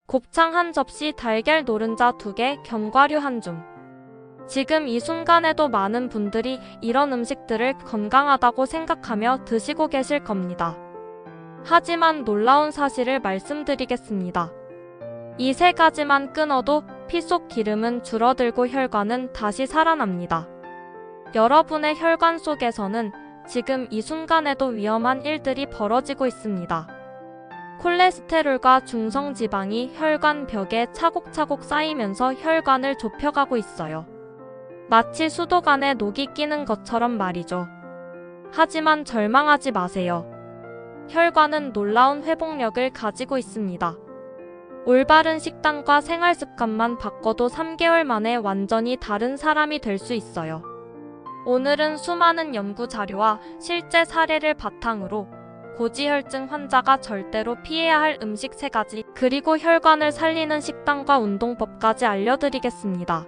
곱창 한 접시, 달걀 노른자 2개, 견과류 한 줌. 지금 이 순간에도 많은 분들이 이런 음식들을 건강하다고 생각하며 드시고 계실 겁니다. 하지만 놀라운 사실을 말씀드리겠습니다. 이 3가지만 끊어도 피 속 기름은 줄어들고 혈관은 다시 살아납니다. 여러분의 혈관 속에서는 지금 이 순간에도 위험한 일들이 벌어지고 있습니다. 콜레스테롤과 중성지방이 혈관 벽에 차곡차곡 쌓이면서 혈관을 좁혀가고 있어요. 마치 수도관에 녹이 끼는 것처럼 말이죠. 하지만 절망하지 마세요. 혈관은 놀라운 회복력을 가지고 있습니다. 올바른 식단과 생활 습관만 바꿔도 3개월 만에 완전히 다른 사람이 될 수 있어요. 오늘은 수많은 연구 자료와 실제 사례를 바탕으로 고지혈증 환자가 절대로 피해야 할 음식 3가지, 그리고 혈관을 살리는 식단과 운동법까지 알려드리겠습니다.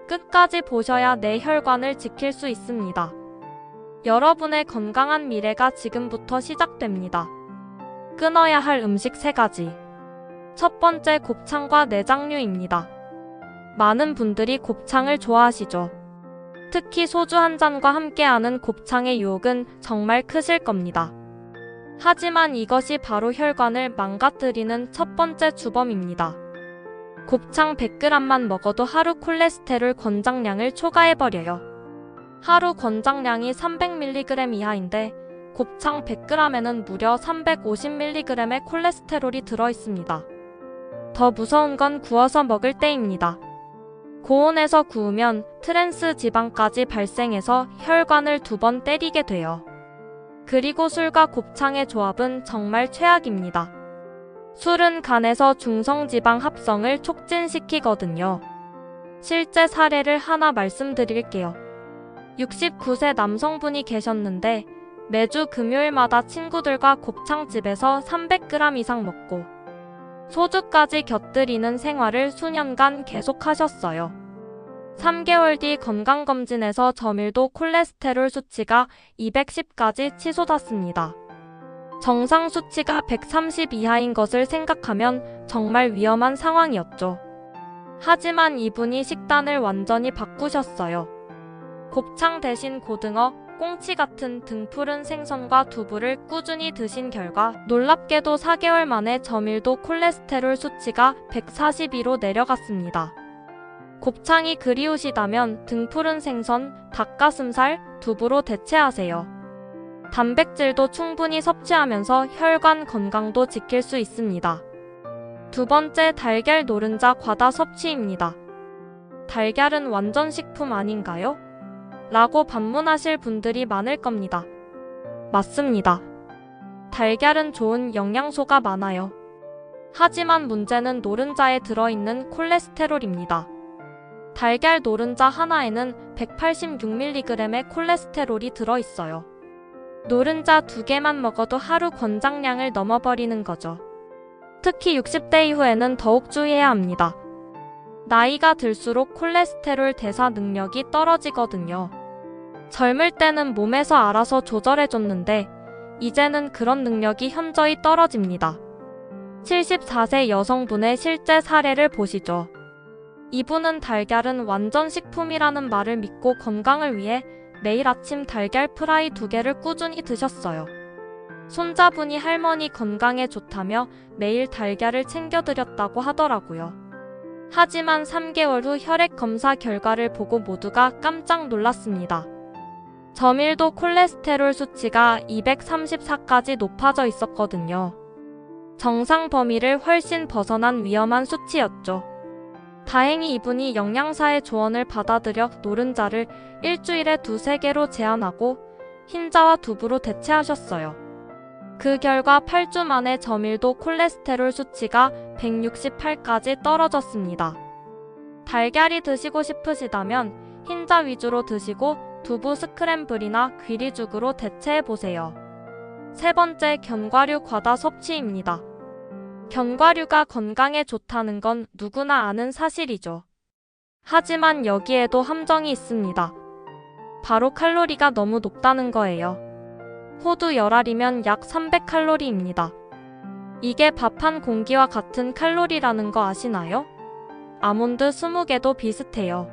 끝까지 보셔야 내 혈관을 지킬 수 있습니다. 여러분의 건강한 미래가 지금부터 시작됩니다. 끊어야 할 음식 3가지. 첫 번째, 곱창과 내장류입니다. 많은 분들이 곱창을 좋아하시죠. 특히 소주 한 잔과 함께하는 곱창의 유혹은 정말 크실 겁니다. 하지만 이것이 바로 혈관을 망가뜨리는 첫 번째 주범입니다. 곱창 100g만 먹어도 하루 콜레스테롤 권장량을 초과해버려요. 하루 권장량이 300mg 이하인데 곱창 100g에는 무려 350mg의 콜레스테롤이 들어있습니다. 더 무서운 건 구워서 먹을 때입니다. 고온에서 구우면 트랜스 지방까지 발생해서 혈관을 2번 때리게 돼요. 그리고 술과 곱창의 조합은 정말 최악입니다. 술은 간에서 중성지방 합성을 촉진시키거든요. 실제 사례를 하나 말씀드릴게요. 69세 남성분이 계셨는데 매주 금요일마다 친구들과 곱창집에서 300g 이상 먹고 소주까지 곁들이는 생활을 수년간 계속하셨어요. 3개월 뒤 건강검진에서 저밀도 콜레스테롤 수치가 210까지 치솟았습니다. 정상 수치가 130 이하인 것을 생각하면 정말 위험한 상황이었죠. 하지만 이분이 식단을 완전히 바꾸셨어요. 곱창 대신 고등어, 꽁치 같은 등푸른 생선과 두부를 꾸준히 드신 결과 놀랍게도 4개월 만에 저밀도 콜레스테롤 수치가 142로 내려갔습니다. 곱창이 그리우시다면 등푸른 생선, 닭가슴살, 두부로 대체하세요. 단백질도 충분히 섭취하면서 혈관 건강도 지킬 수 있습니다. 두 번째, 달걀 노른자 과다 섭취입니다. 달걀은 완전 식품 아닌가요? 라고 반문하실 분들이 많을 겁니다. 맞습니다. 달걀은 좋은 영양소가 많아요. 하지만 문제는 노른자에 들어있는 콜레스테롤입니다. 달걀 노른자 하나에는 186mg의 콜레스테롤이 들어있어요. 노른자 2개만 먹어도 하루 권장량을 넘어버리는 거죠. 특히 60대 이후에는 더욱 주의해야 합니다. 나이가 들수록 콜레스테롤 대사 능력이 떨어지거든요. 젊을 때는 몸에서 알아서 조절해줬는데 이제는 그런 능력이 현저히 떨어집니다. 74세 여성분의 실제 사례를 보시죠. 이분은 달걀은 완전 식품이라는 말을 믿고 건강을 위해 매일 아침 달걀 프라이 2개를 꾸준히 드셨어요. 손자분이 할머니 건강에 좋다며 매일 달걀을 챙겨드렸다고 하더라고요. 하지만 3개월 후 혈액 검사 결과를 보고 모두가 깜짝 놀랐습니다. 저밀도 콜레스테롤 수치가 234까지 높아져 있었거든요. 정상 범위를 훨씬 벗어난 위험한 수치였죠. 다행히 이분이 영양사의 조언을 받아들여 노른자를 일주일에 2~3개로 제한하고 흰자와 두부로 대체하셨어요. 그 결과 8주 만에 저밀도 콜레스테롤 수치가 168까지 떨어졌습니다. 달걀이 드시고 싶으시다면 흰자 위주로 드시고 두부 스크램블이나 귀리죽으로 대체해보세요. 세 번째, 견과류 과다 섭취입니다. 견과류가 건강에 좋다는 건 누구나 아는 사실이죠. 하지만 여기에도 함정이 있습니다. 바로 칼로리가 너무 높다는 거예요. 호두 10알이면 약 300칼로리입니다. 이게 밥 한 공기와 같은 칼로리라는 거 아시나요? 아몬드 20개도 비슷해요.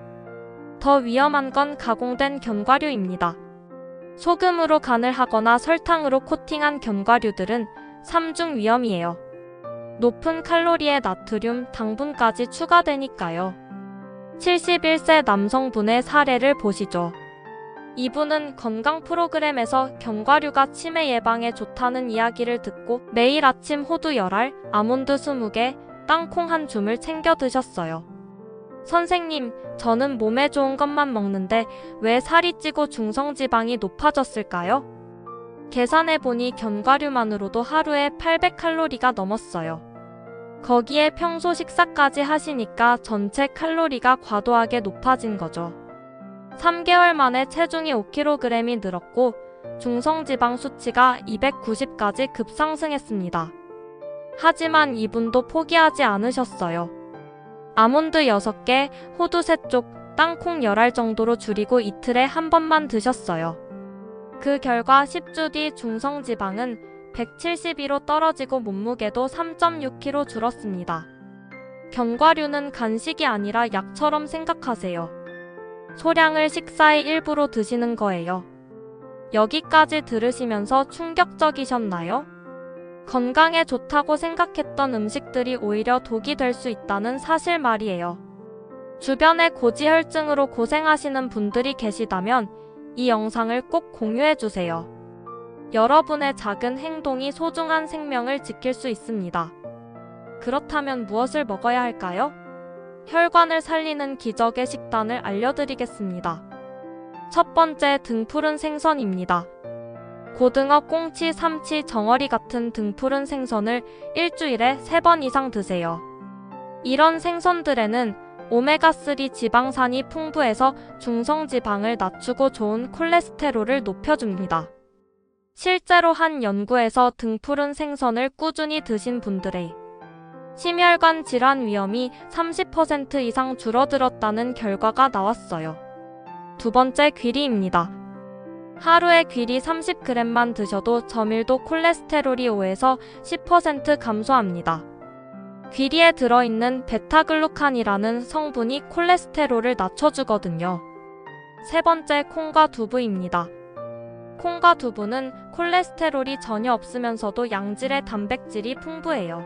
더 위험한 건 가공된 견과류입니다. 소금으로 간을 하거나 설탕으로 코팅한 견과류들은 삼중 위험이에요. 높은 칼로리에 나트륨, 당분까지 추가되니까요. 71세 남성분의 사례를 보시죠. 이분은 건강 프로그램에서 견과류가 치매 예방에 좋다는 이야기를 듣고 매일 아침 호두 10알, 아몬드 20개, 땅콩 한 줌을 챙겨 드셨어요. 선생님, 저는 몸에 좋은 것만 먹는데 왜 살이 찌고 중성지방이 높아졌을까요? 계산해보니 견과류만으로도 하루에 800칼로리가 넘었어요. 거기에 평소 식사까지 하시니까 전체 칼로리가 과도하게 높아진 거죠. 3개월 만에 체중이 5kg이 늘었고 중성지방 수치가 290까지 급상승했습니다. 하지만 이분도 포기하지 않으셨어요. 아몬드 6개, 호두 3쪽, 땅콩 10알 정도로 줄이고 이틀에 한 번만 드셨어요. 그 결과 10주 뒤 중성지방은 172로 떨어지고 몸무게도 3.6kg 줄었습니다. 견과류는 간식이 아니라 약처럼 생각하세요. 소량을 식사의 일부로 드시는 거예요. 여기까지 들으시면서 충격적이셨나요? 건강에 좋다고 생각했던 음식들이 오히려 독이 될 수 있다는 사실 말이에요. 주변에 고지혈증으로 고생하시는 분들이 계시다면 이 영상을 꼭 공유해주세요. 여러분의 작은 행동이 소중한 생명을 지킬 수 있습니다. 그렇다면 무엇을 먹어야 할까요? 혈관을 살리는 기적의 식단을 알려드리겠습니다. 첫 번째, 등푸른 생선입니다. 고등어, 꽁치, 삼치, 정어리 같은 등푸른 생선을 일주일에 3번 이상 드세요. 이런 생선들에는 오메가3 지방산이 풍부해서 중성지방을 낮추고 좋은 콜레스테롤을 높여줍니다. 실제로 한 연구에서 등푸른 생선을 꾸준히 드신 분들의 심혈관 질환 위험이 30% 이상 줄어들었다는 결과가 나왔어요. 두 번째, 귀리입니다. 하루에 귀리 30g만 드셔도 저밀도 콜레스테롤이 5에서 10% 감소합니다. 귀리에 들어있는 베타글루칸이라는 성분이 콜레스테롤을 낮춰주거든요. 세 번째, 콩과 두부입니다. 콩과 두부는 콜레스테롤이 전혀 없으면서도 양질의 단백질이 풍부해요.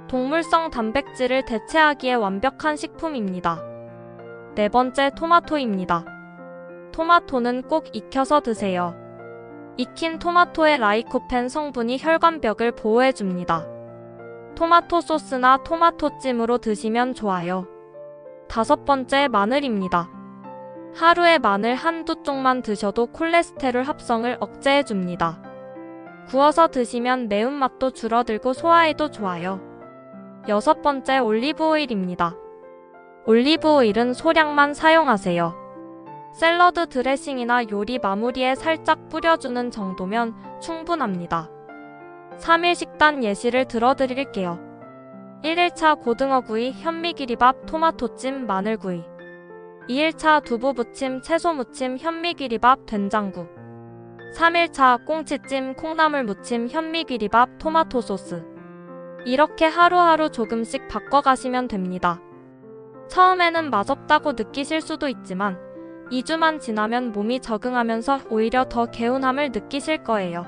동물성 단백질을 대체하기에 완벽한 식품입니다. 네 번째, 토마토입니다. 토마토는 꼭 익혀서 드세요. 익힌 토마토의 라이코펜 성분이 혈관벽을 보호해줍니다. 토마토 소스나 토마토찜으로 드시면 좋아요. 다섯 번째, 마늘입니다. 하루에 마늘 한두 쪽만 드셔도 콜레스테롤 합성을 억제해줍니다. 구워서 드시면 매운맛도 줄어들고 소화에도 좋아요. 여섯 번째, 올리브오일입니다. 올리브오일은 소량만 사용하세요. 샐러드 드레싱이나 요리 마무리에 살짝 뿌려주는 정도면 충분합니다. 3일 식단 예시를 들어드릴게요. 1일차 고등어구이, 현미기리밥, 토마토찜, 마늘구이. 2일차 두부무침, 채소무침, 현미기리밥, 된장국. 3일차 꽁치찜, 콩나물무침, 현미기리밥, 토마토소스. 이렇게 하루하루 조금씩 바꿔가시면 됩니다. 처음에는 맛없다고 느끼실 수도 있지만 2주만 지나면 몸이 적응하면서 오히려 더 개운함을 느끼실 거예요.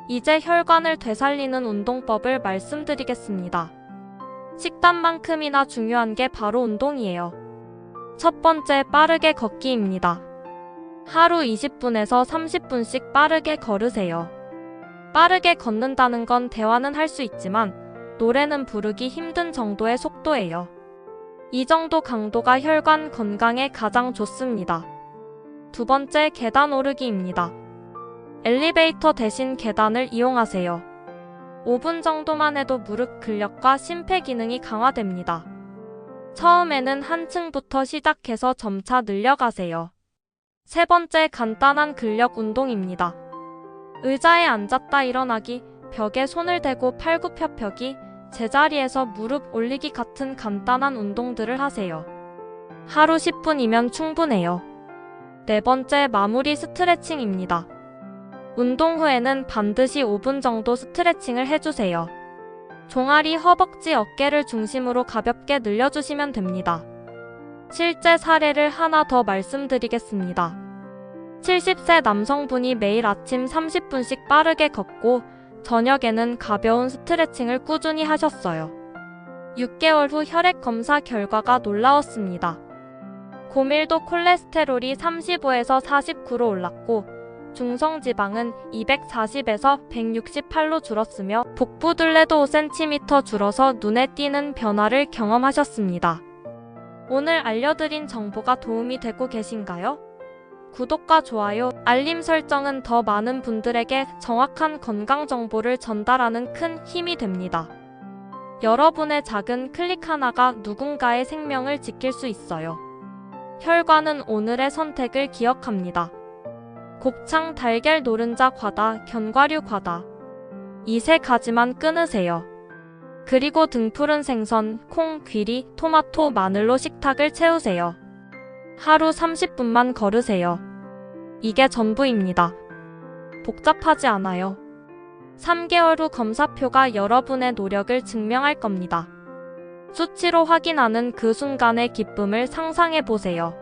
이제 혈관을 되살리는 운동법을 말씀드리겠습니다. 식단만큼이나 중요한 게 바로 운동이에요. 첫 번째, 빠르게 걷기입니다. 하루 20분에서 30분씩 빠르게 걸으세요. 빠르게 걷는다는 건 대화는 할 수 있지만 노래는 부르기 힘든 정도의 속도예요. 이 정도 강도가 혈관 건강에 가장 좋습니다. 두 번째, 계단 오르기입니다. 엘리베이터 대신 계단을 이용하세요. 5분 정도만 해도 무릎 근력과 심폐 기능이 강화됩니다. 처음에는 한 층부터 시작해서 점차 늘려가세요. 세 번째, 간단한 근력 운동입니다. 의자에 앉았다 일어나기, 벽에 손을 대고 팔굽혀펴기, 제자리에서 무릎 올리기 같은 간단한 운동들을 하세요. 하루 10분이면 충분해요. 네 번째, 마무리 스트레칭입니다. 운동 후에는 반드시 5분 정도 스트레칭을 해주세요. 종아리, 허벅지, 어깨를 중심으로 가볍게 늘려주시면 됩니다. 실제 사례를 하나 더 말씀드리겠습니다. 70세 남성분이 매일 아침 30분씩 빠르게 걷고 저녁에는 가벼운 스트레칭을 꾸준히 하셨어요. 6개월 후 혈액 검사 결과가 놀라웠습니다. 고밀도 콜레스테롤이 35에서 49로 올랐고 중성지방은 240에서 168로 줄었으며 복부둘레도 5cm 줄어서 눈에 띄는 변화를 경험하셨습니다. 오늘 알려드린 정보가 도움이 되고 계신가요? 구독과 좋아요, 알림 설정은 더 많은 분들에게 정확한 건강 정보를 전달하는 큰 힘이 됩니다. 여러분의 작은 클릭 하나가 누군가의 생명을 지킬 수 있어요. 혈관은 오늘의 선택을 기억합니다. 곱창, 달걀, 노른자, 과다, 견과류, 과다. 이 세 가지만 끊으세요. 그리고 등푸른 생선, 콩, 귀리, 토마토, 마늘로 식탁을 채우세요. 하루 30분만 걸으세요. 이게 전부입니다. 복잡하지 않아요. 3개월 후 검사표가 여러분의 노력을 증명할 겁니다. 수치로 확인하는 그 순간의 기쁨을 상상해 보세요.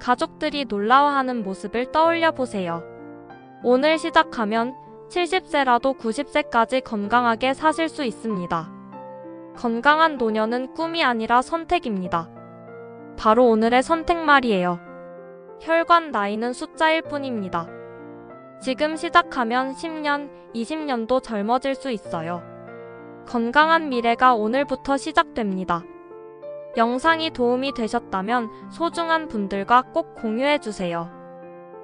가족들이 놀라워하는 모습을 떠올려 보세요. 오늘 시작하면 70세라도 90세까지 건강하게 사실 수 있습니다. 건강한 노년은 꿈이 아니라 선택입니다. 바로 오늘의 선택 말이에요. 혈관 나이는 숫자일 뿐입니다. 지금 시작하면 10년, 20년도 젊어질 수 있어요. 건강한 미래가 오늘부터 시작됩니다. 영상이 도움이 되셨다면 소중한 분들과 꼭 공유해주세요.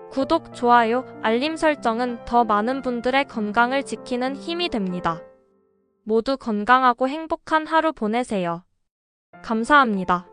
구독, 좋아요, 알림 설정은 더 많은 분들의 건강을 지키는 힘이 됩니다. 모두 건강하고 행복한 하루 보내세요. 감사합니다.